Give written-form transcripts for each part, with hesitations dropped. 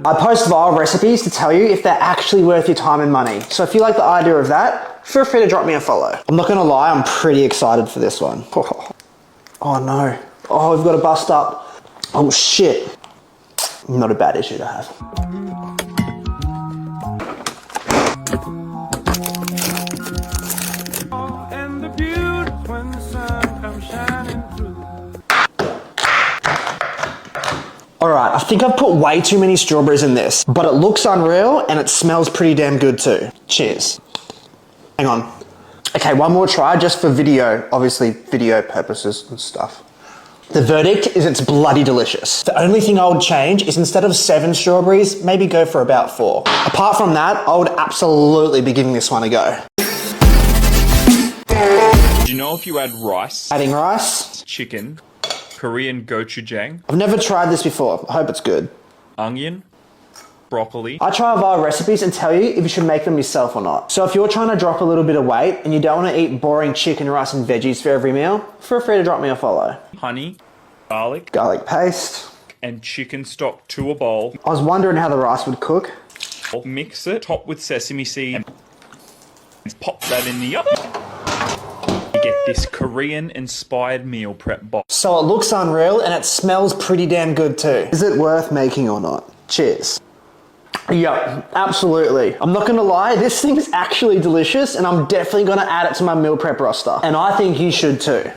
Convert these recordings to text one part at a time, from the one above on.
I post viral recipes to tell you if they're actually worth your time and money. So if you like the idea of that, feel free to drop me a follow. I'm not gonna lie, I'm pretty excited for this one. Oh no. Oh, we've got to bust up. Oh shit. Not a bad issue to have. Alright, I think I've put way too many strawberries in this, but it looks unreal and it smells pretty damn good too. Cheers. Hang on. Okay, one more try just for video, obviously video purposes and stuff. The verdict is it's bloody delicious. The only thing I would change is instead of 7 strawberries, maybe go for about 4. Apart from that, I would absolutely be giving this one a go. Do you know if you add rice, Adding rice. chicken, Korean gochujang, I've never tried this before. I hope it's good. onion, broccoli, I try viral recipes and tell you if you should make them yourself or not. So if you're trying to drop a little bit of weight and you don't want to eat boring chicken, rice and veggies for every meal, feel free to drop me a follow. honey, garlic, Garlic paste. and chicken stock to a bowl. I was wondering how the rice would cook. Mix it, top with sesame seed, and pop that in the oven. You get this Korean-inspired meal prep box. So it looks unreal and it smells pretty damn good too. Is it worth making or not? Cheers. Yeah, absolutely. I'm not gonna lie, this thing's actually delicious and I'm definitely gonna add it to my meal prep roster. And I think you should too.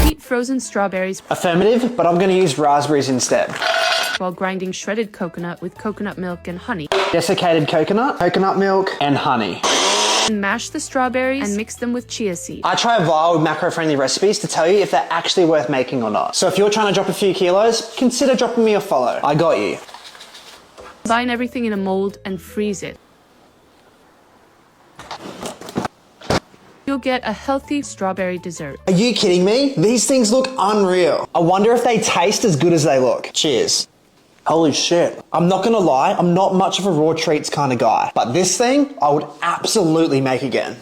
Eat frozen strawberries Affirmative, but I'm gonna use raspberries instead. while grinding shredded coconut with coconut milk and honey. Desiccated coconut, coconut milk, and honey. And mash the strawberries and mix them with chia seed. I try viral with macro-friendly recipes to tell you if they're actually worth making or not. So if you're trying to drop a few kilos, consider dropping me a follow. I got you. Combine everything in a mold and freeze it. You'll get a healthy strawberry dessert. Are you kidding me? These things look unreal. I wonder if they taste as good as they look. Cheers. Holy shit. I'm not gonna lie, I'm not much of a raw treats kind of guy, but this thing, I would absolutely make again.